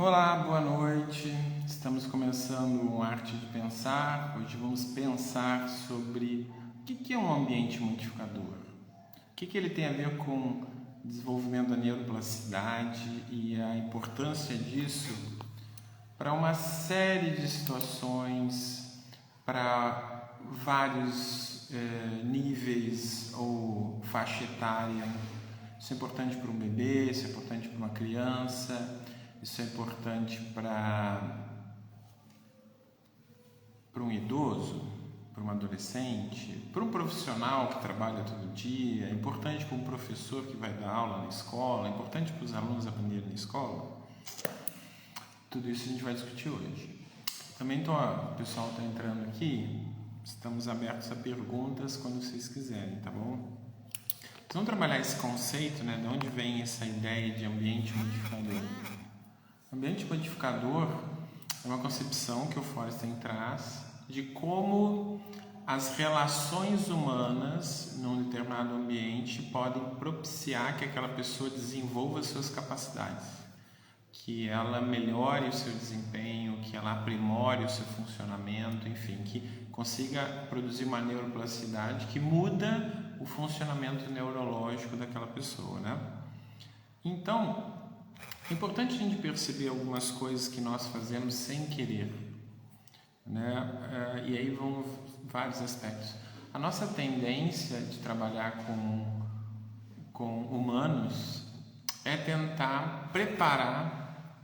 Olá, boa noite. Estamos começando um Arte de Pensar. Hoje vamos pensar sobre o que é um ambiente modificador. O que ele tem a ver com o desenvolvimento da neuroplasticidade e a importância disso para uma série de situações, para vários níveis ou faixa etária. Isso é importante para um bebê, isso é importante para uma criança. Isso é importante para um idoso, para um adolescente, para um profissional que trabalha todo dia, é importante para um professor que vai dar aula na escola, é importante para os alunos aprenderem na escola. Tudo isso a gente vai discutir hoje. Também o pessoal está entrando aqui, estamos abertos a perguntas quando vocês quiserem, tá bom? Vamos trabalhar esse conceito, né? De onde vem essa ideia de ambiente modificador? O ambiente modificador é uma concepção que o Forster traz de como as relações humanas num determinado ambiente podem propiciar que aquela pessoa desenvolva suas capacidades, que ela melhore o seu desempenho, que ela aprimore o seu funcionamento, enfim, que consiga produzir uma neuroplasticidade que muda o funcionamento neurológico daquela pessoa, né? Então, é importante a gente perceber algumas coisas que nós fazemos sem querer, né? E aí vão vários aspectos. A nossa tendência de trabalhar com humanos é tentar preparar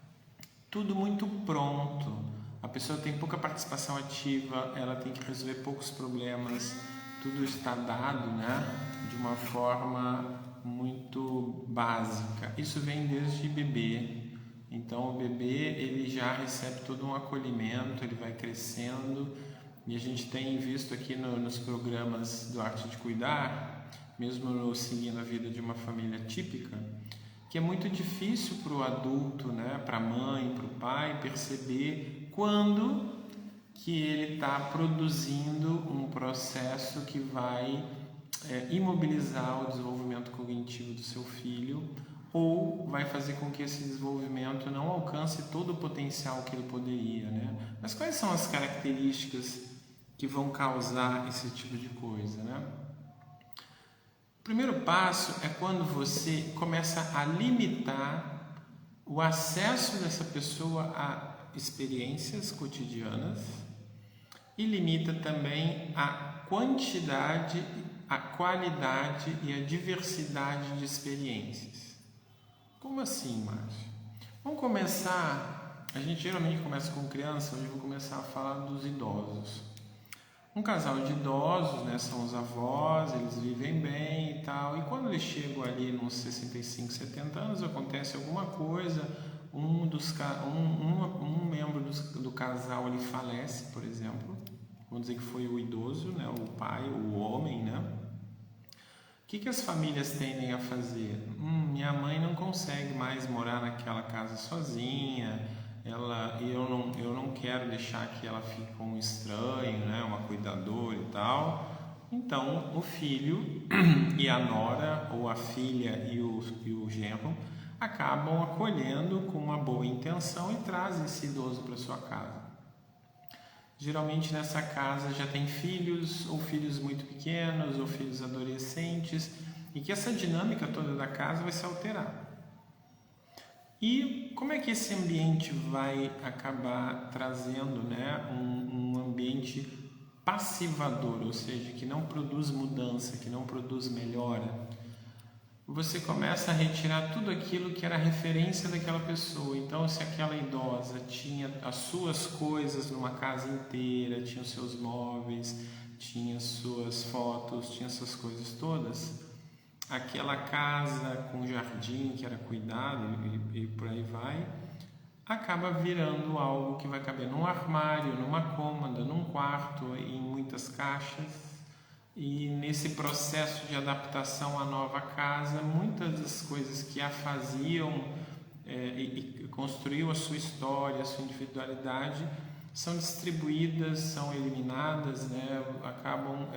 tudo muito pronto. A pessoa tem pouca participação ativa, ela tem que resolver poucos problemas, tudo está dado, né? De uma forma muito básica. Isso vem desde bebê. Então o bebê ele já recebe todo um acolhimento, ele vai crescendo e a gente tem visto aqui nos programas do Arte de Cuidar, mesmo seguindo a vida de uma família típica, que é muito difícil para o adulto, né, para a mãe, para o pai perceber quando que ele está produzindo um processo que vai imobilizar o desenvolvimento cognitivo do seu filho ou vai fazer com que esse desenvolvimento não alcance todo o potencial que ele poderia, né? Mas quais são as características que vão causar esse tipo de coisa, né? O primeiro passo é quando você começa a limitar o acesso dessa pessoa a experiências cotidianas e limita também a quantidade, a qualidade e a diversidade de experiências. Como assim, Márcio? Vamos começar, a gente geralmente começa com criança, hoje eu vou começar a falar dos idosos. Um casal de idosos, né, são os avós, eles vivem bem e tal, e quando eles chegam ali nos 65, 70 anos, acontece alguma coisa, um membro do casal ele falece, por exemplo, vamos dizer que foi o idoso, né, o pai, o homem, né? O que as famílias tendem a fazer? Minha mãe não consegue mais morar naquela casa sozinha, eu não quero deixar que ela fique com um estranho, né, uma cuidadora e tal. Então, o filho e a nora, ou a filha e o genro, acabam acolhendo com uma boa intenção e trazem esse idoso para sua casa. Geralmente nessa casa já tem filhos, ou filhos muito pequenos, ou filhos adolescentes, e que essa dinâmica toda da casa vai se alterar. E como é que esse ambiente vai acabar trazendo, né, um ambiente passivador, ou seja, que não produz mudança, que não produz melhora? Você começa a retirar tudo aquilo que era referência daquela pessoa. Então, se aquela idosa tinha as suas coisas numa casa inteira, tinha os seus móveis, tinha suas fotos, tinha essas coisas todas, aquela casa com jardim que era cuidado e por aí vai, acaba virando algo que vai caber num armário, numa cômoda, num quarto, em muitas caixas. E nesse processo de adaptação à nova casa, muitas das coisas que a faziam e construiu a sua história, a sua individualidade, são distribuídas, são eliminadas, né? Acabam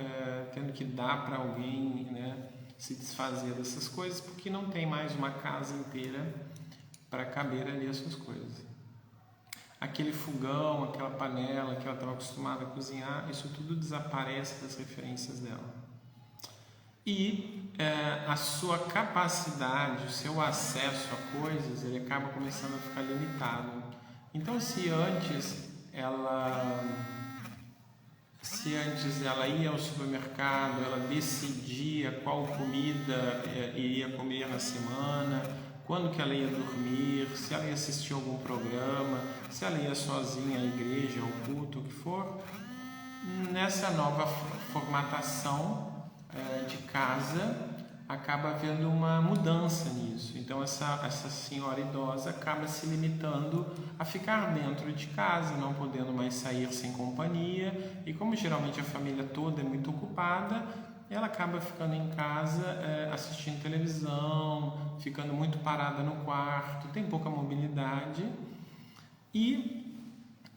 tendo que dar para alguém, né, se desfazer dessas coisas, porque não tem mais uma casa inteira para caber ali as suas coisas. aquele fogão, aquela panela que ela estava acostumada a cozinhar, isso tudo desaparece das referências dela. E a sua capacidade, o seu acesso a coisas, ele acaba começando a ficar limitado. Então, se antes ela ia ao supermercado, ela decidia qual comida iria comer na semana, quando que ela ia dormir, se ela ia assistir algum programa, se ela ia sozinha à igreja, ao culto, o que for, nessa nova formatação de casa, acaba havendo uma mudança nisso. Então essa senhora idosa acaba se limitando a ficar dentro de casa, não podendo mais sair sem companhia, e como geralmente a família toda é muito ocupada, ela acaba ficando em casa assistindo televisão, ficando muito parada no quarto, tem pouca mobilidade, e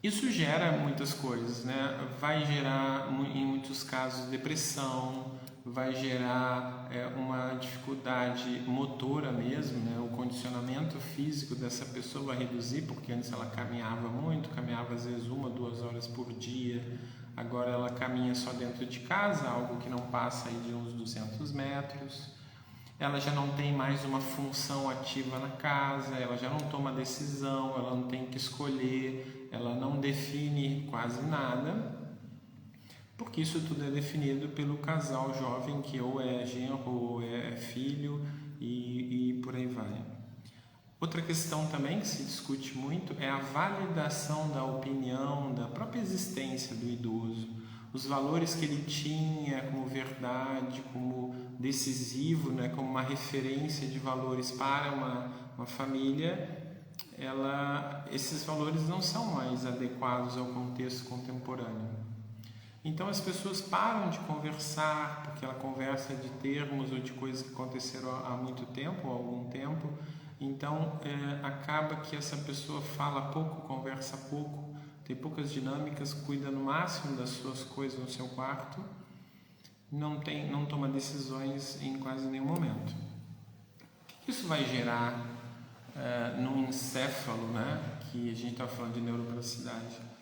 isso gera muitas coisas, né? Vai gerar em muitos casos depressão, vai gerar uma dificuldade motora mesmo, né? O condicionamento físico dessa pessoa vai reduzir, porque antes ela caminhava muito, caminhava às vezes 1, 2 horas por dia, agora ela caminha só dentro de casa, algo que não passa aí de uns 200 metros, ela já não tem mais uma função ativa na casa, ela já não toma decisão, ela não tem que escolher, ela não define quase nada, porque isso tudo é definido pelo casal jovem que ou é genro ou é filho e por aí vai. Outra questão também que se discute muito é a validação da opinião, da própria existência do idoso. Os valores que ele tinha como verdade, como decisivo, né, como uma referência de valores para uma família, esses valores não são mais adequados ao contexto contemporâneo. Então as pessoas param de conversar, porque ela conversa de termos ou de coisas que aconteceram há muito tempo, ou há algum tempo. Então acaba que essa pessoa fala pouco, conversa pouco, tem poucas dinâmicas, cuida no máximo das suas coisas no seu quarto, não toma decisões em quase nenhum momento. O que isso vai gerar no encéfalo, né? Que a gente está falando de neuroplasticidade?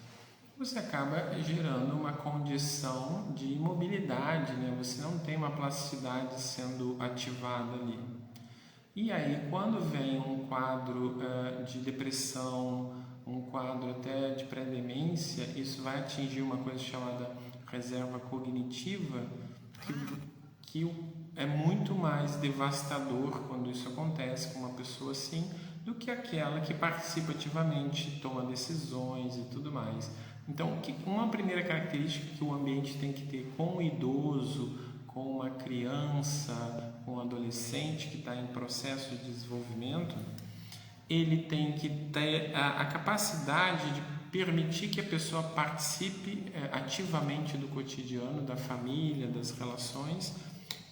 Você acaba gerando uma condição de imobilidade, né? Você não tem uma plasticidade sendo ativada ali. E aí, quando vem um quadro de depressão, um quadro até de pré-demência, isso vai atingir uma coisa chamada reserva cognitiva, que é muito mais devastador quando isso acontece com uma pessoa assim, do que aquela que participa ativamente, toma decisões e tudo mais. Então, uma primeira característica que o ambiente tem que ter com o idoso, com uma criança, com um adolescente que está em processo de desenvolvimento, ele tem que ter a capacidade de permitir que a pessoa participe ativamente do cotidiano, da família, das relações,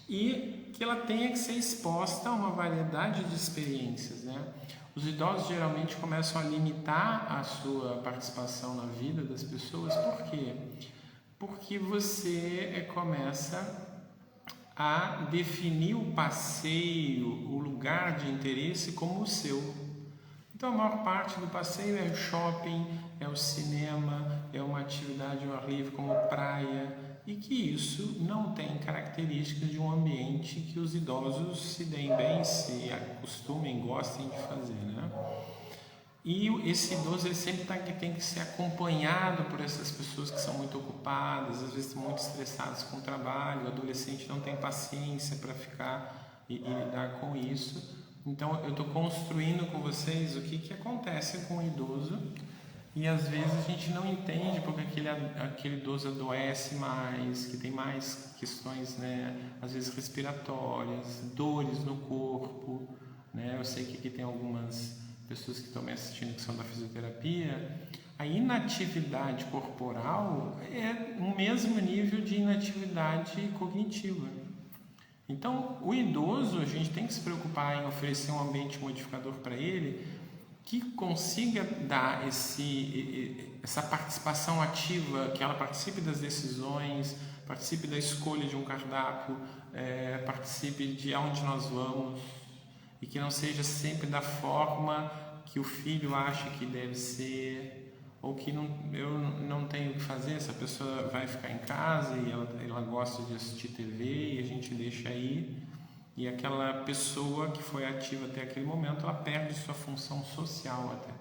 e que ela tenha que ser exposta a uma variedade de experiências, né? Os idosos geralmente começam a limitar a sua participação na vida das pessoas. Por quê? Porque você começa a definir o passeio, o lugar de interesse como o seu. Então a maior parte do passeio é o shopping, é o cinema, é uma atividade ao ar livre como praia, e que isso não tem características de um ambiente que os idosos se deem bem, se acostumem, gostem de fazer, né? E esse idoso ele sempre tem que ser acompanhado por essas pessoas que são muito ocupadas, às vezes muito estressadas com o trabalho, o adolescente não tem paciência para ficar e lidar com isso. Então eu estou construindo com vocês o que acontece com o idoso, e às vezes a gente não entende porque aquele idoso adoece mais, que tem mais questões, né, às vezes respiratórias, dores no corpo, né? Eu sei que aqui tem algumas pessoas que estão me assistindo que são da fisioterapia. A inatividade corporal é o mesmo nível de inatividade cognitiva. Então, o idoso, a gente tem que se preocupar em oferecer um ambiente modificador para ele que consiga dar essa participação ativa, que ela participe das decisões, participe da escolha de um cardápio, participe de aonde nós vamos, e que não seja sempre da forma que o filho acha que deve ser, ou que eu não tenho o que fazer, essa pessoa vai ficar em casa e ela gosta de assistir TV e a gente deixa aí, e aquela pessoa que foi ativa até aquele momento, ela perde sua função social até.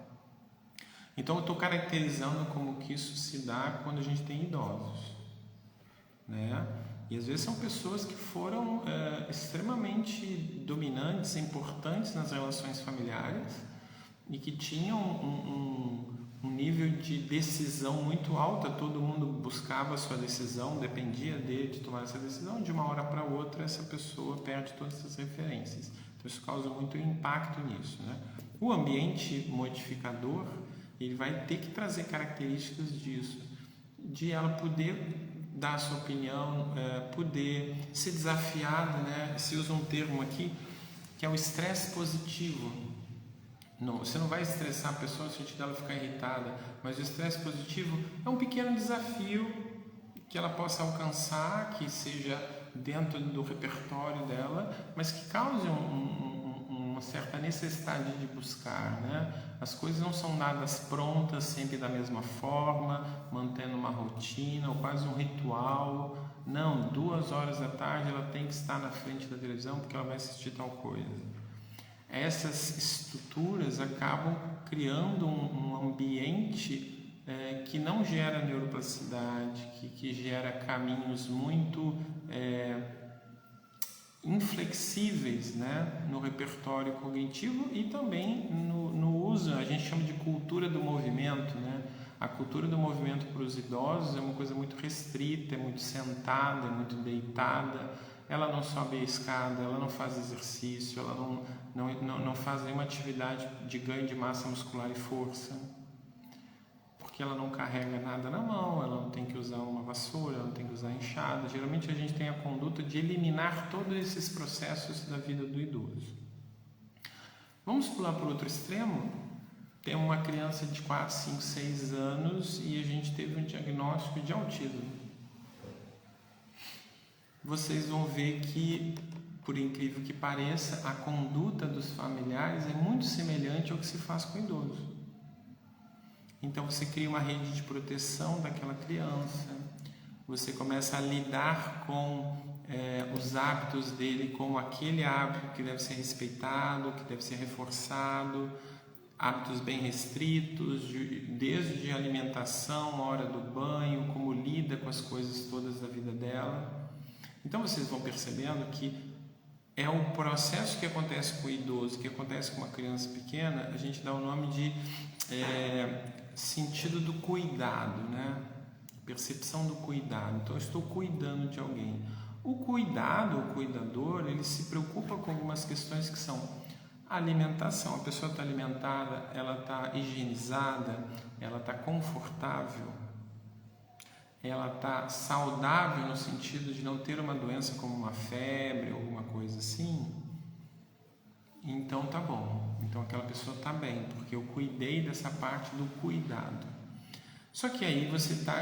Então eu estou caracterizando como que isso se dá quando a gente tem idosos, né? E às vezes são pessoas que foram extremamente dominantes, importantes nas relações familiares e que tinham um nível de decisão muito alta, todo mundo buscava a sua decisão, dependia dele de tomar essa decisão, de uma hora para outra essa pessoa perde todas essas referências. Então isso causa muito impacto nisso, né? O ambiente modificador, ele vai ter que trazer características disso, de ela poder dar a sua opinião, poder ser desafiada, né? Se usa um termo aqui que é o estresse positivo. Não, você não vai estressar a pessoa no sentido dela ficar irritada, mas o estresse positivo é um pequeno desafio que ela possa alcançar, que seja dentro do repertório dela, mas que cause uma certa necessidade de buscar, né? As coisas não são dadas prontas, sempre da mesma forma, mantendo uma rotina ou quase um ritual. Não, 2 horas da tarde ela tem que estar na frente da televisão porque ela vai assistir tal coisa. Essas estruturas acabam criando um ambiente que não gera neuroplasticidade, que gera caminhos muito inflexíveis, né, no repertório cognitivo e também no uso. A gente chama de cultura do movimento, né? A cultura do movimento para os idosos é uma coisa muito restrita, é muito sentada, é muito deitada. Ela não sobe a escada, ela não faz exercício, ela não faz nenhuma atividade de ganho de massa muscular e força, porque ela não carrega nada na mão, ela não tem que usar uma vassoura, ela não tem que usar enxada. Geralmente a gente tem a conduta de eliminar todos esses processos da vida do idoso. Vamos pular para o outro extremo? Tem uma criança de 4, 5, 6 anos e a gente teve um diagnóstico de autismo. Vocês vão ver que, por incrível que pareça, a conduta dos familiares é muito semelhante ao que se faz com o idoso. Então você cria uma rede de proteção daquela criança, você começa a lidar com os hábitos dele como aquele hábito que deve ser respeitado, que deve ser reforçado, hábitos bem restritos, desde a alimentação, a hora do banho, como lida com as coisas todas da vida dela. Então vocês vão percebendo que é um processo que acontece com o idoso, que acontece com uma criança pequena, a gente dá o nome de sentido do cuidado, né? Percepção do cuidado. Então eu estou cuidando de alguém. O cuidado, o cuidador, ele se preocupa com algumas questões que são a alimentação. A pessoa está alimentada, ela está higienizada, ela está confortável, ela está saudável no sentido de não ter uma doença como uma febre ou alguma coisa assim. Então tá bom, então aquela pessoa está bem, porque eu cuidei dessa parte do cuidado. Só que aí você está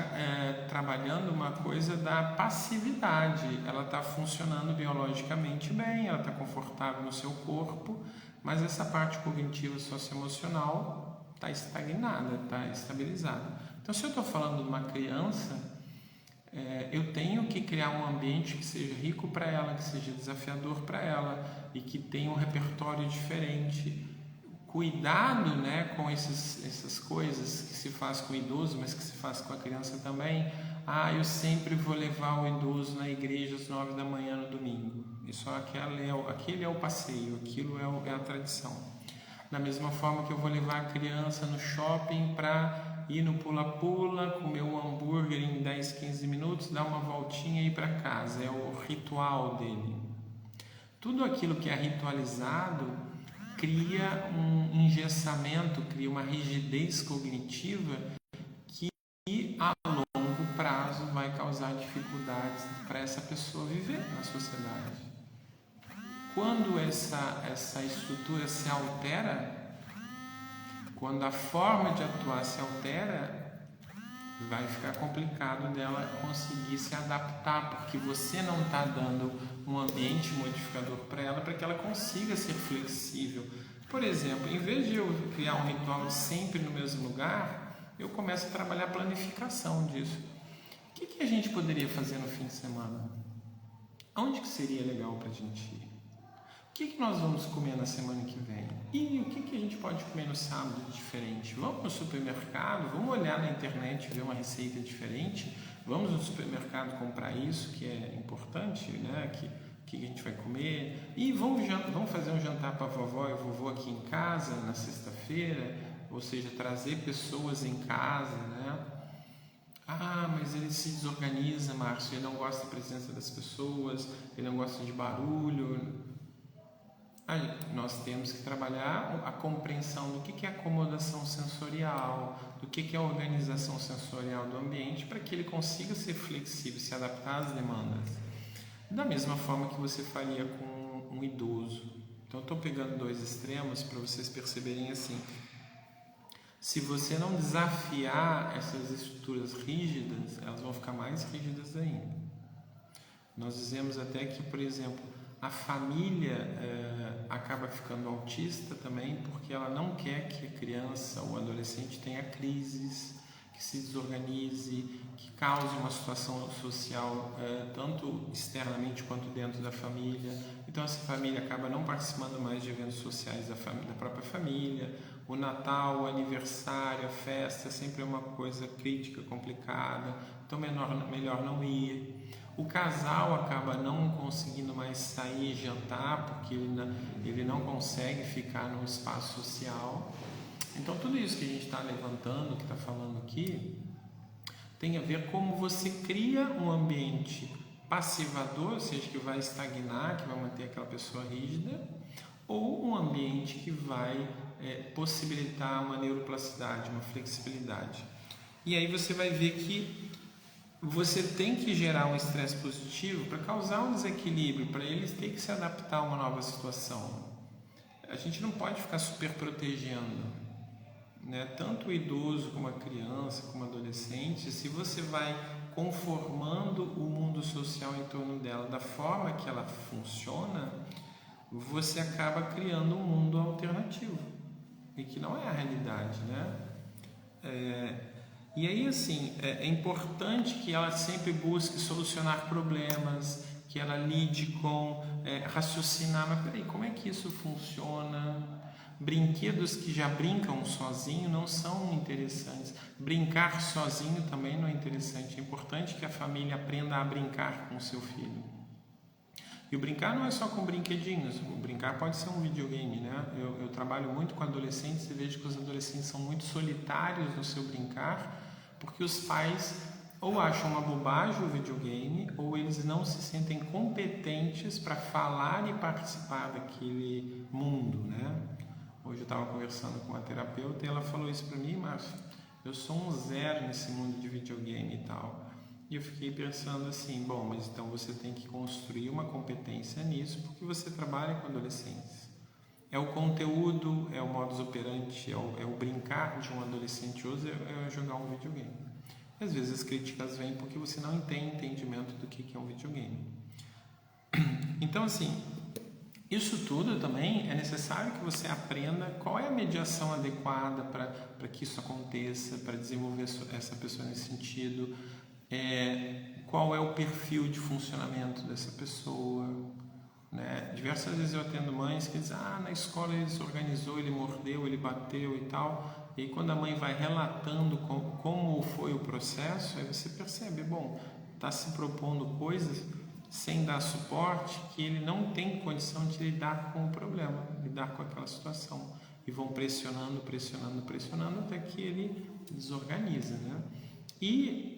trabalhando uma coisa da passividade. Ela está funcionando biologicamente bem, ela está confortável no seu corpo, mas essa parte cognitiva socioemocional está estagnada, está estabilizada. Então, se eu estou falando de uma criança, eu tenho que criar um ambiente que seja rico para ela, que seja desafiador para ela e que tenha um repertório diferente. Cuidado, né, com essas coisas que se faz com o idoso, mas que se faz com a criança também. Eu sempre vou levar o idoso na igreja às 9 da manhã no domingo. Isso, aquele é o passeio, aquilo é a tradição. Da mesma forma que eu vou levar a criança no shopping para ir no pula-pula, comer um hambúrguer em 10, 15 minutos, dar uma voltinha e ir para casa. É o ritual dele. Tudo aquilo que é ritualizado cria um engessamento, cria uma rigidez cognitiva que a longo prazo vai causar dificuldades para essa pessoa viver na sociedade. Quando essa estrutura se altera, quando a forma de atuar se altera, vai ficar complicado dela conseguir se adaptar, porque você não está dando um ambiente modificador para ela, para que ela consiga ser flexível. Por exemplo, em vez de eu criar um ritual sempre no mesmo lugar, eu começo a trabalhar a planificação disso. O que a gente poderia fazer no fim de semana? Onde que seria legal para a gente ir? O que nós vamos comer na semana que vem? E o que a gente pode comer no sábado de diferente? Vamos no supermercado, vamos olhar na internet, ver uma receita diferente, vamos no supermercado comprar isso que é importante, né? Que a gente vai comer, e vamos fazer um jantar para a vovó e vovô aqui em casa na sexta-feira, ou seja, trazer pessoas em casa, né? Ah, mas ele se desorganiza, Márcio, ele não gosta da presença das pessoas, ele não gosta de barulho. Aí, nós temos que trabalhar a compreensão do que é acomodação sensorial, do que é a organização sensorial do ambiente, para que ele consiga ser flexível, se adaptar às demandas. Da mesma forma que você faria com um idoso. Então, eu estou pegando dois extremos para vocês perceberem assim. Se você não desafiar essas estruturas rígidas, elas vão ficar mais rígidas ainda. Nós dizemos até que, por exemplo, a família acaba ficando autista também porque ela não quer que a criança ou adolescente tenha crises, que se desorganize, que cause uma situação social tanto externamente quanto dentro da família. Então essa família acaba não participando mais de eventos sociais da própria família. O Natal, o aniversário, a festa sempre é uma coisa crítica, complicada, então melhor não ir. O casal acaba não conseguindo mais sair e jantar porque ele não consegue ficar num espaço social. Então tudo isso que a gente está levantando, que está falando aqui, tem a ver como você cria um ambiente passivador, ou seja, que vai estagnar, que vai manter aquela pessoa rígida, ou um ambiente que vai possibilitar uma neuroplasticidade, uma flexibilidade. E aí você vai ver que você tem que gerar um estresse positivo para causar um desequilíbrio, para eles terem que se adaptar a uma nova situação. A gente não pode ficar super protegendo, né? Tanto o idoso como a criança, como o adolescente. Se você vai conformando o mundo social em torno dela da forma que ela funciona, você acaba criando um mundo alternativo e que não é a realidade, né? E aí, assim, é importante que ela sempre busque solucionar problemas, que ela lide com raciocinar, mas peraí, como é que isso funciona? Brinquedos que já brincam sozinho não são interessantes. Brincar sozinho também não é interessante. É importante que a família aprenda a brincar com o seu filho. E o brincar não é só com brinquedinhos, o brincar pode ser um videogame, né? Eu trabalho muito com adolescentes e vejo que os adolescentes são muito solitários no seu brincar, porque os pais ou acham uma bobagem o videogame, ou eles não se sentem competentes para falar e participar daquele mundo, né? Hoje eu estava conversando com uma terapeuta e ela falou isso para mim: Márcio, eu sou um zero nesse mundo de videogame e tal. E eu fiquei pensando assim, bom, mas então você tem que construir uma competência nisso, porque você trabalha com adolescentes. É o conteúdo, é o modus operandi, é o brincar de um adolescente hoje, é jogar um videogame. E às vezes as críticas vêm porque você não tem entendimento do que é um videogame. Então, assim, isso tudo também é necessário que você aprenda qual é a mediação adequada para que isso aconteça, para desenvolver essa pessoa nesse sentido. Qual é o perfil de funcionamento dessa pessoa, né? Diversas vezes eu atendo mães que dizem: na escola ele se organizou, ele mordeu, ele bateu e tal, e quando a mãe vai relatando como foi o processo, aí você percebe, bom, está se propondo coisas sem dar suporte, que ele não tem condição de lidar com o problema, lidar com aquela situação, e vão pressionando até que ele desorganiza, né? E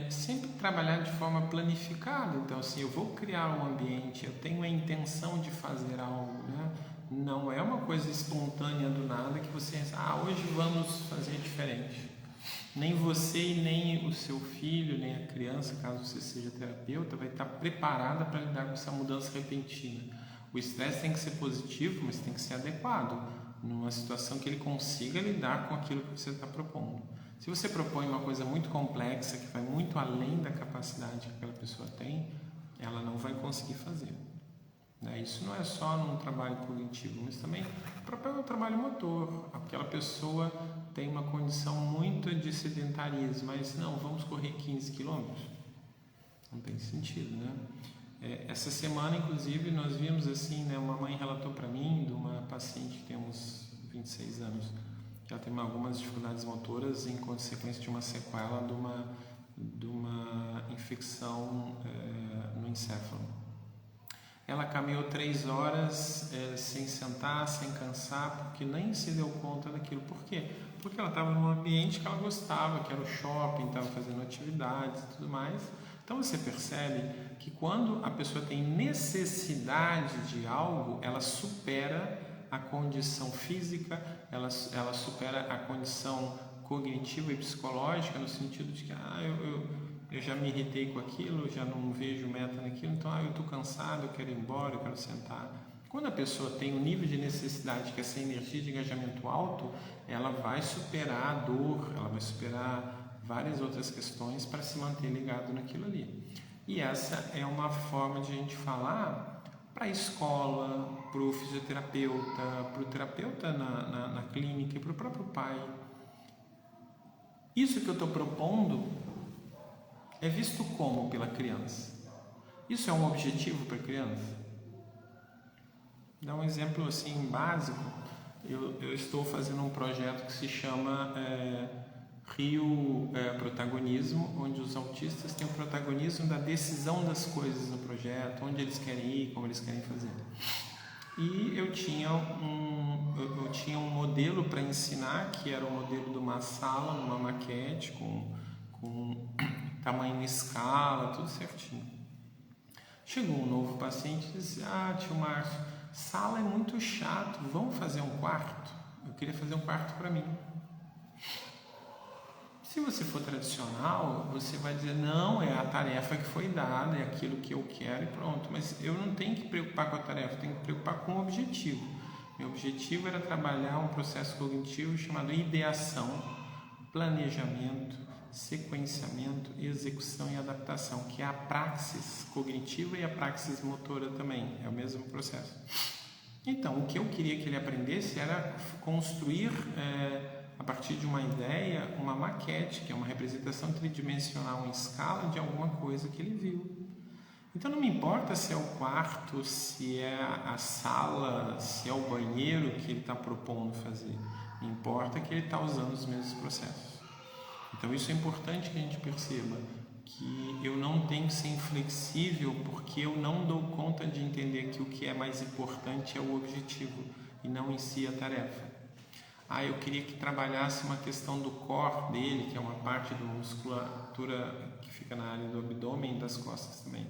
sempre trabalhar de forma planificada. Então, assim, eu vou criar um ambiente, eu tenho a intenção de fazer algo, né? Não é uma coisa espontânea do nada que você hoje vamos fazer diferente. Nem você e nem o seu filho, nem a criança, caso você seja terapeuta, vai estar preparada para lidar com essa mudança repentina. O estresse tem que ser positivo, mas tem que ser adequado, numa situação que ele consiga lidar com aquilo que você está propondo. Se você propõe uma coisa muito complexa, que vai muito além da capacidade que aquela pessoa tem, ela não vai conseguir fazer. Isso não é só num trabalho cognitivo, mas também no próprio trabalho motor. Aquela pessoa tem uma condição muito luta de sedentarismo, mas não, vamos correr 15 quilômetros. Não tem sentido, né? Essa semana, inclusive, nós vimos assim, né, uma mãe relatou para mim de uma paciente que tem uns 26 anos, que ela tem algumas dificuldades motoras em consequência de uma sequela de uma infecção no encéfalo. Ela caminhou 3 horas sem sentar, sem cansar, porque nem se deu conta daquilo. Por quê? Porque ela estava num ambiente que ela gostava, que era o shopping, estava fazendo atividades e tudo mais. Então você percebe que quando a pessoa tem necessidade de algo, ela supera a condição física, ela supera a condição cognitiva e psicológica, no sentido de que eu já me irritei com aquilo, já não vejo meta naquilo, então eu estou cansado, eu quero ir embora, eu quero sentar. Quando a pessoa tem um nível de necessidade, que é essa energia de engajamento alto, ela vai superar a dor, ela vai superar várias outras questões para se manter ligado naquilo ali. E essa é uma forma de a gente falar para a escola, para o fisioterapeuta, para o terapeuta na clínica e para o próprio pai. Isso que eu estou propondo é visto como pela criança? Isso é um objetivo para a criança? Dá um exemplo assim básico. Eu estou fazendo um projeto que se chama Rio Protagonismo, onde os autistas têm o protagonismo da decisão das coisas no projeto, onde eles querem ir, como eles querem fazer. E eu tinha um modelo para ensinar, que era o modelo de uma sala, uma maquete com tamanho em escala, tudo certinho. Chegou um novo paciente e disse: tio Márcio, sala é muito chato, vamos fazer um quarto? Eu queria fazer um quarto para mim. Se você for tradicional, você vai dizer: não, é a tarefa que foi dada, é aquilo que eu quero e pronto. Mas eu não tenho que preocupar com a tarefa, eu tenho que preocupar com o objetivo. Meu objetivo era trabalhar um processo cognitivo chamado ideação, planejamento, sequenciamento, execução e adaptação, que é a praxis cognitiva e a praxis motora também, é o mesmo processo. Então, o que eu queria que ele aprendesse era construir, a partir de uma ideia, uma maquete, que é uma representação tridimensional em escala de alguma coisa que ele viu. Então não me importa se é o quarto, se é a sala, se é o banheiro que ele está propondo fazer. Me importa que ele está usando os mesmos processos. Então isso é importante que a gente perceba, que eu não tenho que ser inflexível porque eu não dou conta de entender que o que é mais importante é o objetivo e não em si a tarefa. Eu queria que trabalhasse uma questão do core dele, que é uma parte da musculatura que fica na área do abdômen e das costas também.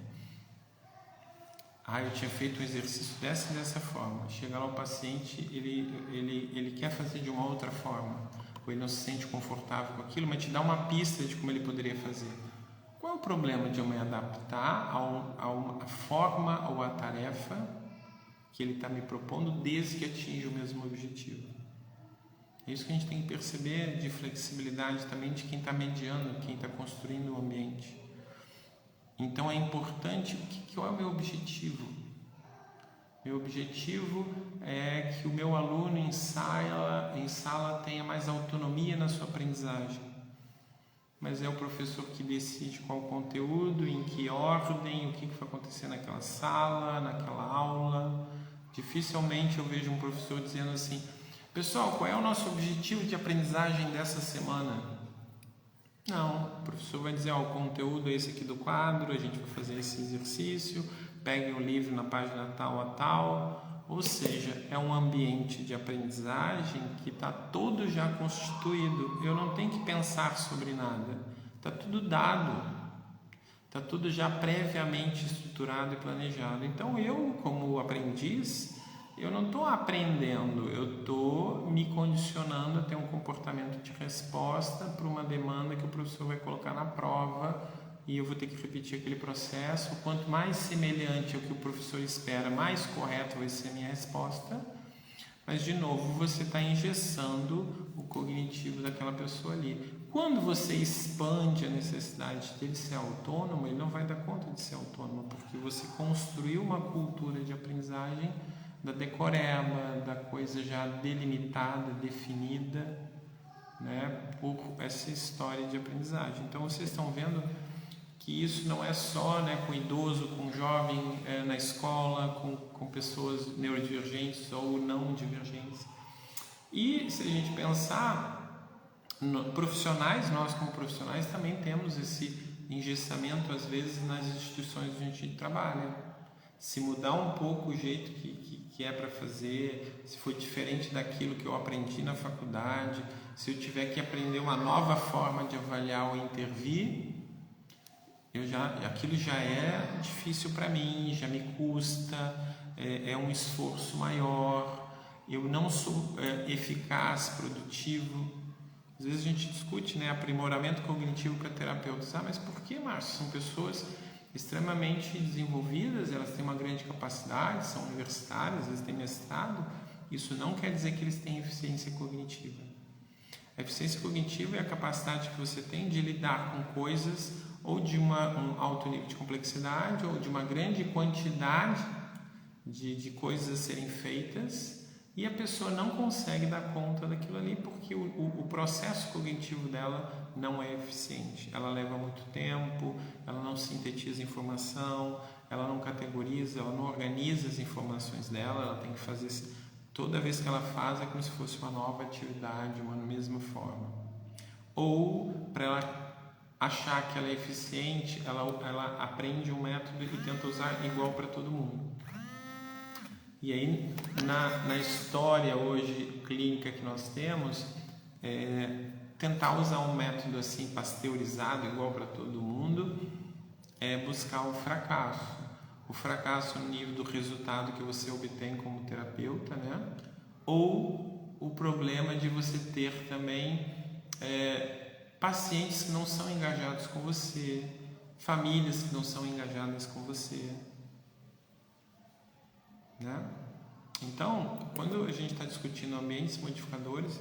Eu tinha feito o exercício dessa forma. Chega lá o paciente, ele quer fazer de uma outra forma, ou ele não se sente confortável com aquilo, mas te dá uma pista de como ele poderia fazer. Qual é o problema de eu me adaptar a uma forma ou a tarefa que ele está me propondo, desde que atinja o mesmo objetivo? É isso que a gente tem que perceber, de flexibilidade também de quem está mediando, quem está construindo o ambiente. Então é importante, qual é o meu objetivo? Meu objetivo é que o meu aluno em sala tenha mais autonomia na sua aprendizagem. Mas é o professor que decide qual o conteúdo, em que ordem, o que vai acontecer naquela sala, naquela aula. Dificilmente eu vejo um professor dizendo assim: pessoal, qual é o nosso objetivo de aprendizagem dessa semana? Não, o professor vai dizer: o conteúdo é esse aqui do quadro, a gente vai fazer esse exercício, peguem o livro na página tal a tal. Ou seja, é um ambiente de aprendizagem que está todo já constituído. Eu não tenho que pensar sobre nada, está tudo dado, está tudo já previamente estruturado e planejado. Então eu, como aprendiz, eu não estou aprendendo, eu estou me condicionando a ter um comportamento de resposta para uma demanda que o professor vai colocar na prova e eu vou ter que repetir aquele processo. Quanto mais semelhante ao que o professor espera, mais correto vai ser a minha resposta. Mas, de novo, você está engessando o cognitivo daquela pessoa ali. Quando você expande a necessidade dele ser autônomo, ele não vai dar conta de ser autônomo, porque você construiu uma cultura de aprendizagem da decoreba, da coisa já delimitada, definida, né, por essa história de aprendizagem. Então vocês estão vendo que isso não é só, né, com idoso, com jovem na escola, com pessoas neurodivergentes ou não divergentes. E se a gente pensar, profissionais, nós como profissionais também temos esse engessamento às vezes nas instituições onde a gente trabalha. Se mudar um pouco o jeito que é para fazer, se for diferente daquilo que eu aprendi na faculdade, se eu tiver que aprender uma nova forma de avaliar ou intervir, aquilo já é difícil para mim, já me custa, é um esforço maior, eu não sou eficaz, produtivo. Às vezes a gente discute, né, aprimoramento cognitivo para terapeutas. Mas por que, Márcio? São pessoas extremamente desenvolvidas, elas têm uma grande capacidade, são universitárias, às vezes têm mestrado. Isso não quer dizer que eles têm eficiência cognitiva. A eficiência cognitiva é a capacidade que você tem de lidar com coisas ou de um alto nível de complexidade ou de uma grande quantidade de coisas a serem feitas, e a pessoa não consegue dar conta daquilo ali porque o processo cognitivo dela não é eficiente. Ela leva muito tempo, ela não sintetiza informação, ela não categoriza, ela não organiza as informações dela, ela tem que fazer toda vez que ela faz é como se fosse uma nova atividade, uma mesma forma. Ou para ela achar que ela é eficiente, ela aprende um método e tenta usar igual para todo mundo. E aí, na história hoje clínica que nós temos, tentar usar um método assim pasteurizado igual para todo mundo é buscar o fracasso. O fracasso no nível do resultado que você obtém como terapeuta, né? Ou o problema de você ter também pacientes que não são engajados com você, famílias que não são engajadas com você, né? Então, quando a gente está discutindo ambientes modificadores,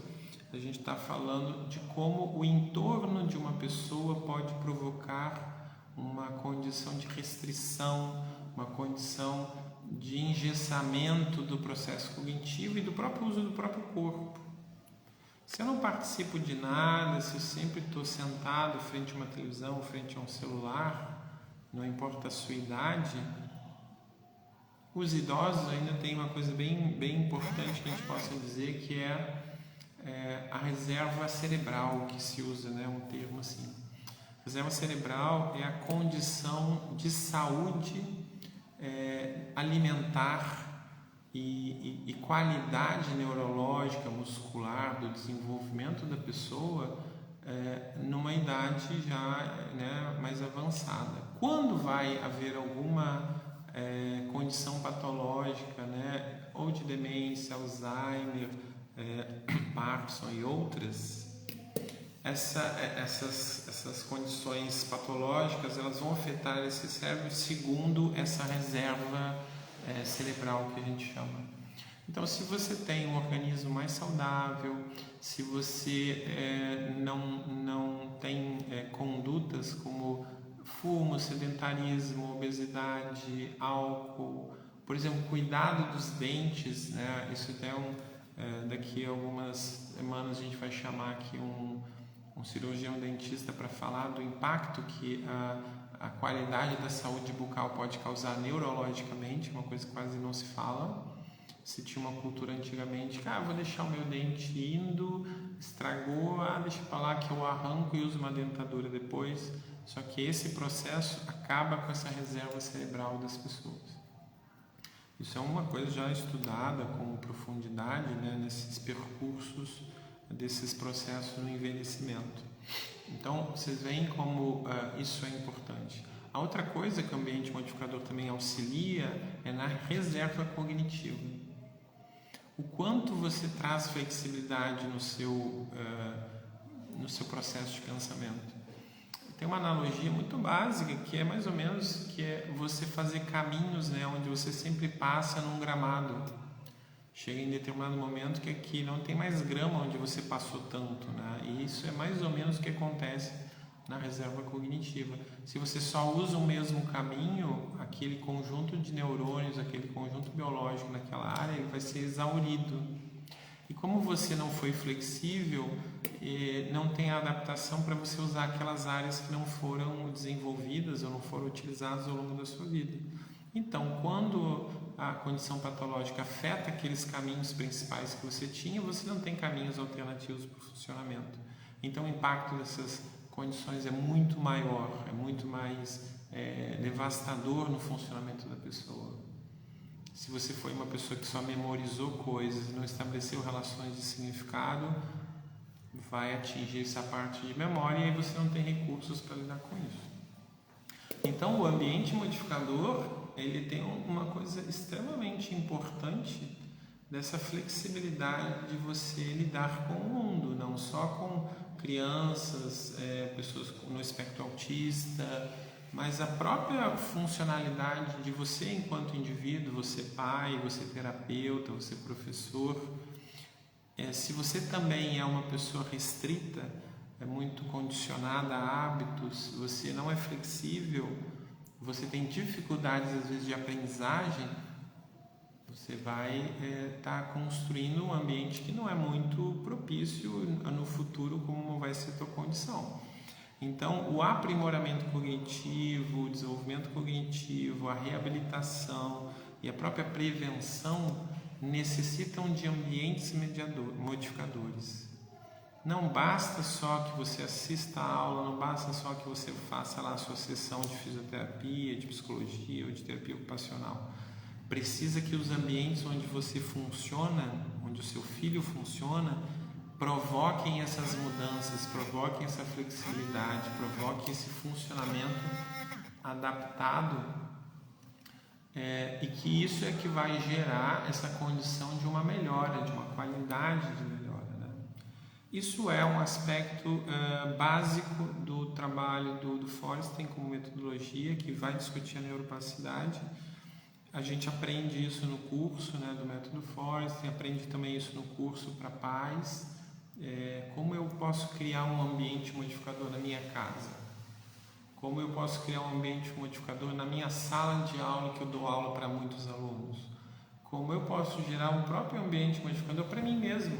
a gente está falando de como o entorno de uma pessoa pode provocar uma condição de restrição, uma condição de engessamento do processo cognitivo e do próprio uso do próprio corpo. Se eu não participo de nada, se eu sempre estou sentado frente a uma televisão, frente a um celular, não importa a sua idade, os idosos ainda têm uma coisa bem importante que a gente possa dizer, que é a reserva cerebral, que se usa, né, um termo assim. Reserva cerebral é a condição de saúde alimentar e qualidade neurológica, muscular, do desenvolvimento da pessoa numa idade já, né, mais avançada. Quando vai haver alguma condição patológica, né, ou de demência, Alzheimer, Parkinson e outras, essas condições patológicas elas vão afetar esse cérebro segundo essa reserva cerebral que a gente chama. Então, se você tem um organismo mais saudável, se você não tem condutas como fumo, sedentarismo, obesidade, álcool, por exemplo, cuidado dos dentes, né? Isso até daqui a algumas semanas a gente vai chamar aqui um cirurgião dentista para falar do impacto que a qualidade da saúde bucal pode causar neurologicamente, uma coisa que quase não se fala. Se tinha uma cultura antigamente que vou deixar o meu dente indo, estragou, deixa para lá que eu arranco e uso uma dentadura depois. Só que esse processo acaba com essa reserva cerebral das pessoas. Isso é uma coisa já estudada com profundidade, né, nesses percursos desses processos no envelhecimento. Então, vocês veem como isso é importante. A outra coisa que o ambiente modificador também auxilia é na reserva cognitiva. O quanto você traz flexibilidade no seu processo de pensamento. Tem uma analogia muito básica que é mais ou menos que é você fazer caminhos, né, onde você sempre passa num gramado. Chega em determinado momento que aqui não tem mais grama onde você passou tanto, né? E isso é mais ou menos o que acontece na reserva cognitiva. Se você só usa o mesmo caminho, aquele conjunto de neurônios, aquele conjunto biológico naquela área, ele vai ser exaurido. E como você não foi flexível, não tem a adaptação para você usar aquelas áreas que não foram desenvolvidas ou não foram utilizadas ao longo da sua vida. Então, quando a condição patológica afeta aqueles caminhos principais que você tinha, você não tem caminhos alternativos para o funcionamento. Então, o impacto dessas condições é muito maior, é muito mais devastador no funcionamento da pessoa. Se você foi uma pessoa que só memorizou coisas e não estabeleceu relações de significado, vai atingir essa parte de memória e aí você não tem recursos para lidar com isso. Então, o ambiente modificador, ele tem uma coisa extremamente importante dessa flexibilidade de você lidar com o mundo, não só com crianças, pessoas no espectro autista, mas a própria funcionalidade de você enquanto indivíduo, você pai, você terapeuta, você professor. Se você também é uma pessoa restrita, é muito condicionada a hábitos, você não é flexível, você tem dificuldades às vezes de aprendizagem, você vai estar construindo um ambiente que não é muito propício no futuro como vai ser a tua condição. Então, o aprimoramento cognitivo, o desenvolvimento cognitivo, a reabilitação e a própria prevenção necessitam de ambientes modificadores. Não basta só que você assista a aula, não basta só que você faça lá a sua sessão de fisioterapia, de psicologia ou de terapia ocupacional. Precisa que os ambientes onde você funciona, onde o seu filho funciona, provoquem essas mudanças, provoquem essa flexibilidade, provoquem esse funcionamento adaptado, e que isso é que vai gerar essa condição de uma melhora, de uma qualidade de melhora, né? Isso é um aspecto básico do trabalho do Forreston como metodologia, que vai discutir a neuroplasticidade. A gente aprende isso no curso, né, do método Forreston, aprende também isso no curso para pais. Como eu posso criar um ambiente modificador na minha casa? Como eu posso criar um ambiente modificador na minha sala de aula, que eu dou aula para muitos alunos? Como eu posso gerar um próprio ambiente modificador para mim mesmo,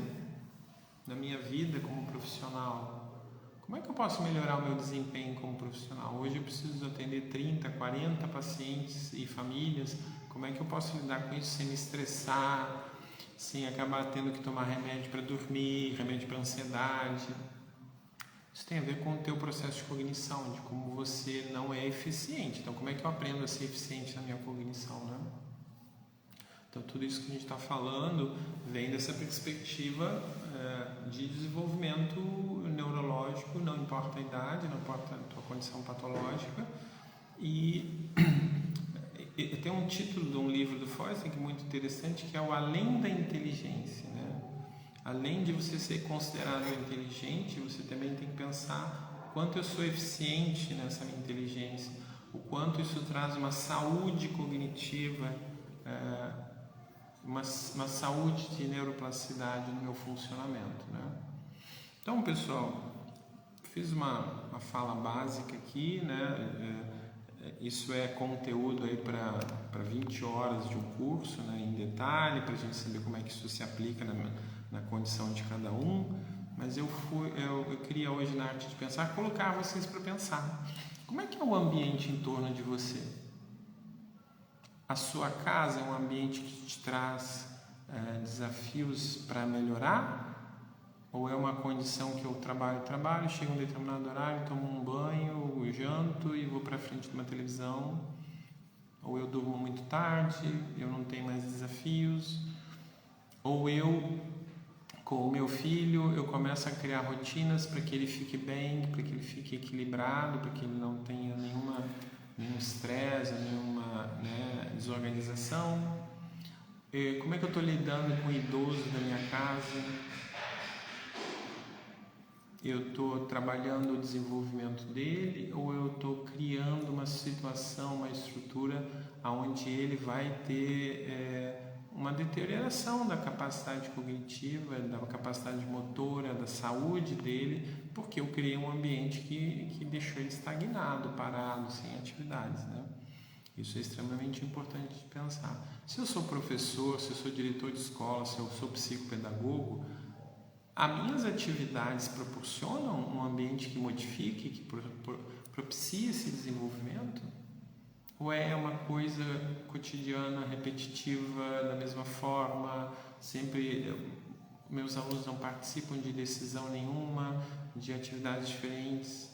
na minha vida como profissional? Como é que eu posso melhorar o meu desempenho como profissional? Hoje eu preciso atender 30, 40 pacientes e famílias. Como é que eu posso lidar com isso sem me estressar, sem acabar tendo que tomar remédio para dormir, remédio para ansiedade? Isso tem a ver com o teu processo de cognição, de como você não é eficiente. Então, como é que eu aprendo a ser eficiente na minha cognição, né? Então, tudo isso que a gente está falando vem dessa perspectiva de desenvolvimento neurológico, não importa a idade, não importa a tua condição patológica. E tem um título de um livro do Forreston que é muito interessante, que é o Além da Inteligência, né? Além de você ser considerado inteligente, você também tem que pensar o quanto eu sou eficiente nessa minha inteligência, o quanto isso traz uma saúde cognitiva, uma saúde de neuroplasticidade no meu funcionamento, né? Então, pessoal, fiz uma fala básica aqui, né? Isso é conteúdo aí para 20 horas de um curso, né, em detalhe, para a gente saber como é que isso se aplica na condição de cada um. Mas eu queria hoje, na arte de pensar, colocar vocês para pensar. Como é que é o ambiente em torno de você? A sua casa é um ambiente que te traz desafios para melhorar? Ou é uma condição que eu trabalho, chego a um determinado horário, tomo um banho, janto e vou para frente de uma televisão? Ou eu durmo muito tarde, eu não tenho mais desafios? Ou eu, com o meu filho, eu começo a criar rotinas para que ele fique bem, para que ele fique equilibrado, para que ele não tenha nenhum estresse, nenhuma desorganização? Como é que eu estou lidando com o idoso da minha casa? Eu estou trabalhando o desenvolvimento dele ou eu estou criando uma situação, uma estrutura onde ele vai ter uma deterioração da capacidade cognitiva, da capacidade motora, da saúde dele, porque eu criei um ambiente que deixou ele estagnado, parado, sem atividades, né? Isso é extremamente importante de pensar. Se eu sou professor, se eu sou diretor de escola, se eu sou psicopedagogo, as minhas atividades proporcionam um ambiente que modifique, que propicie esse desenvolvimento? Ou é uma coisa cotidiana, repetitiva, da mesma forma, sempre meus alunos não participam de decisão nenhuma, de atividades diferentes?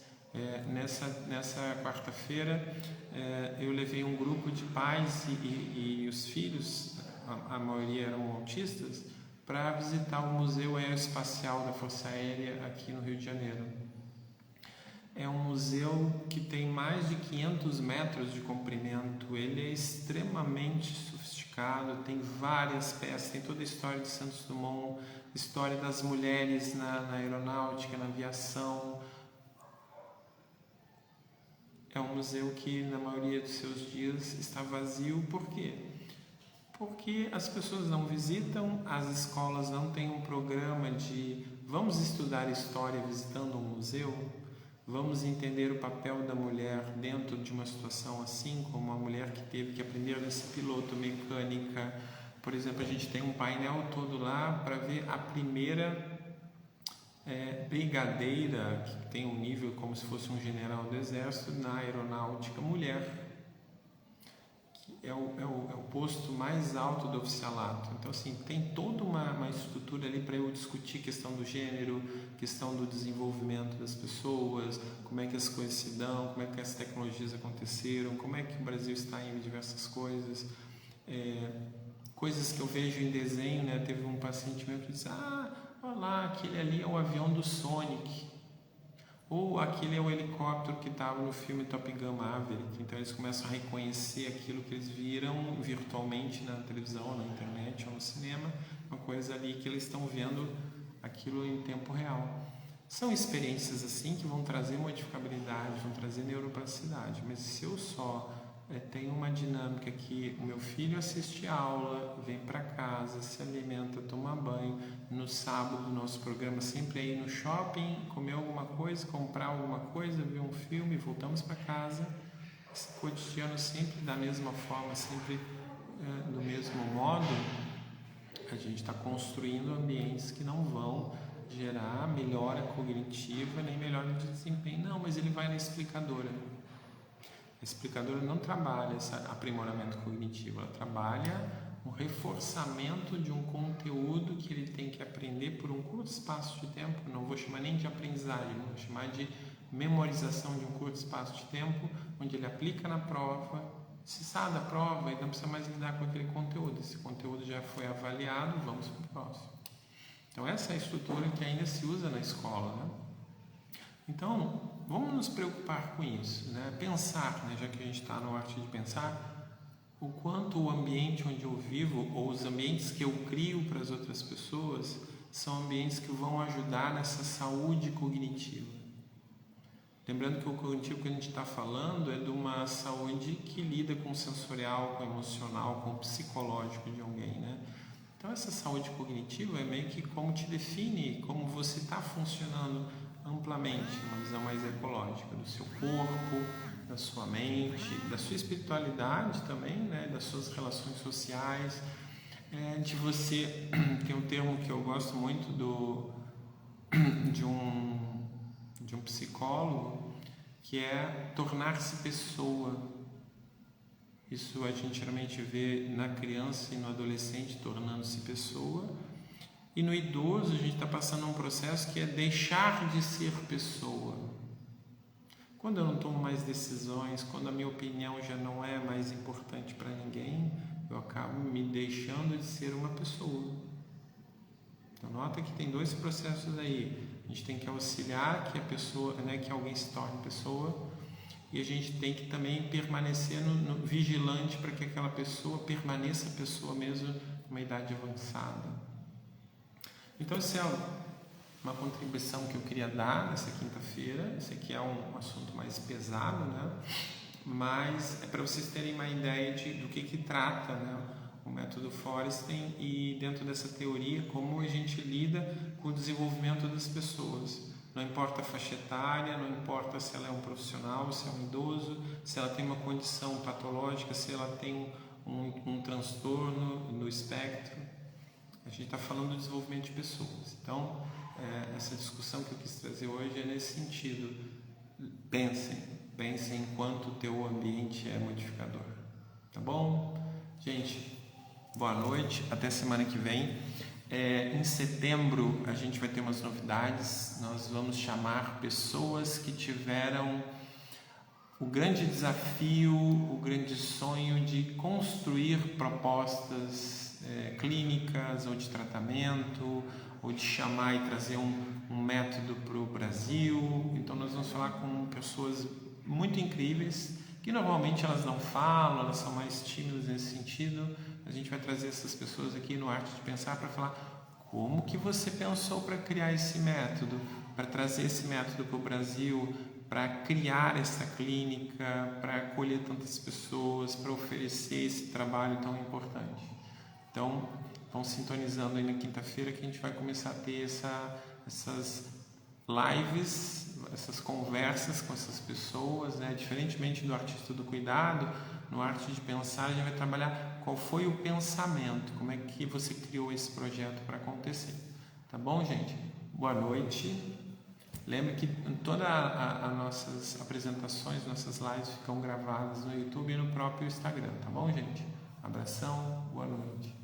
Nessa quarta-feira eu levei um grupo de pais e os filhos, a maioria eram autistas, para visitar o Museu Aeroespacial da Força Aérea aqui no Rio de Janeiro. É um museu que tem mais de 500 metros de comprimento, ele é extremamente sofisticado, tem várias peças, tem toda a história de Santos Dumont, história das mulheres na aeronáutica, na aviação. É um museu que na maioria dos seus dias está vazio. Por quê? Porque as pessoas não visitam, as escolas não têm um programa de vamos estudar história visitando um museu, vamos entender o papel da mulher dentro de uma situação assim, como a mulher que teve que aprender a ser piloto, mecânica. Por exemplo, a gente tem um painel todo lá para ver a primeira brigadeira, que tem um nível como se fosse um general do exército, na aeronáutica, mulher. É o posto mais alto do oficialato. Então, assim, tem toda uma estrutura ali para eu discutir questão do gênero, questão do desenvolvimento das pessoas, como é que as coisas se dão, como é que as tecnologias aconteceram, como é que o Brasil está em diversas coisas. Coisas que eu vejo em desenho, né? Teve um paciente meu que disse, olha lá, aquele ali é o avião do Sonic. Ou aquele é o helicóptero que estava no filme Top Gun Maverick. Então eles começam a reconhecer aquilo que eles viram virtualmente na televisão, na internet ou no cinema, uma coisa ali que eles estão vendo aquilo em tempo real. São experiências assim que vão trazer modificabilidade, vão trazer neuroplasticidade, mas se eu só tenho uma dinâmica que o meu filho assiste aula, vem para casa, se alimenta, toma banho, no sábado nosso programa sempre é ir no shopping, comer alguma coisa, comprar alguma coisa, ver um filme, voltamos para casa, esse cotidiano sempre da mesma forma, sempre do mesmo modo, a gente está construindo ambientes que não vão gerar melhora cognitiva nem melhora de desempenho. Não, mas ele vai na explicadora. A explicadora não trabalha esse aprimoramento cognitivo, ela trabalha o reforçamento de um conteúdo que ele tem que aprender por um curto espaço de tempo. Não vou chamar nem de aprendizagem, vou chamar de memorização de um curto espaço de tempo, onde ele aplica na prova. Se sai da prova, ele não precisa mais lidar com aquele conteúdo. Esse conteúdo já foi avaliado, vamos para o próximo. Então essa é a estrutura que ainda se usa na escola, né? Então, vamos nos preocupar com isso, né? Pensar, né? Já que a gente está no arte de pensar, o quanto o ambiente onde eu vivo ou os ambientes que eu crio para as outras pessoas são ambientes que vão ajudar nessa saúde cognitiva. Lembrando que o cognitivo que a gente está falando é de uma saúde que lida com o sensorial, com o emocional, com o psicológico de alguém, né? Então essa saúde cognitiva é meio que como te define, como você está funcionando amplamente, uma visão mais ecológica do seu corpo, da sua mente, da sua espiritualidade também, né? Das suas relações sociais, de você, tem um termo que eu gosto muito de um psicólogo, que é tornar-se pessoa. Isso a gente geralmente vê na criança e no adolescente tornando-se pessoa, e no idoso a gente está passando um processo que é deixar de ser pessoa. Quando eu não tomo mais decisões, quando a minha opinião já não é mais importante para ninguém, eu acabo me deixando de ser uma pessoa. Então nota que tem dois processos aí. A gente tem que auxiliar que a pessoa, né, que alguém se torne pessoa, e a gente tem que também permanecer vigilante para que aquela pessoa permaneça pessoa mesmo numa idade avançada. Então essa é uma contribuição que eu queria dar nessa quinta-feira. Esse aqui é um assunto mais pesado, né? Mas é para vocês terem uma ideia do que trata, né, o método Forresting, e dentro dessa teoria como a gente lida com o desenvolvimento das pessoas. Não importa a faixa etária, não importa se ela é um profissional, se é um idoso, se ela tem uma condição patológica, se ela tem um transtorno no espectro. A gente está falando do desenvolvimento de pessoas. Então, essa discussão que eu quis trazer hoje é nesse sentido. Pensem enquanto o teu ambiente é modificador. Tá bom? Gente, boa noite, até semana que vem. Em setembro a gente vai ter umas novidades. Nós vamos chamar pessoas que tiveram o grande desafio, o grande sonho de construir propostas clínicas ou de tratamento, ou de chamar e trazer um método para o Brasil. Então nós vamos falar com pessoas muito incríveis, que normalmente elas não falam, elas são mais tímidas nesse sentido. A gente vai trazer essas pessoas aqui no Arte de Pensar para falar como que você pensou para criar esse método, para trazer esse método para o Brasil, para criar essa clínica, para acolher tantas pessoas, para oferecer esse trabalho tão importante. Então, vão sintonizando aí na quinta-feira que a gente vai começar a ter essas lives, essas conversas com essas pessoas, né? Diferentemente do Artista do Cuidado, no Arte de Pensar a gente vai trabalhar qual foi o pensamento, como é que você criou esse projeto para acontecer. Tá bom, gente? Boa noite. Lembre que todas as nossas apresentações, nossas lives ficam gravadas no YouTube e no próprio Instagram, tá bom, gente? Abração, boa noite.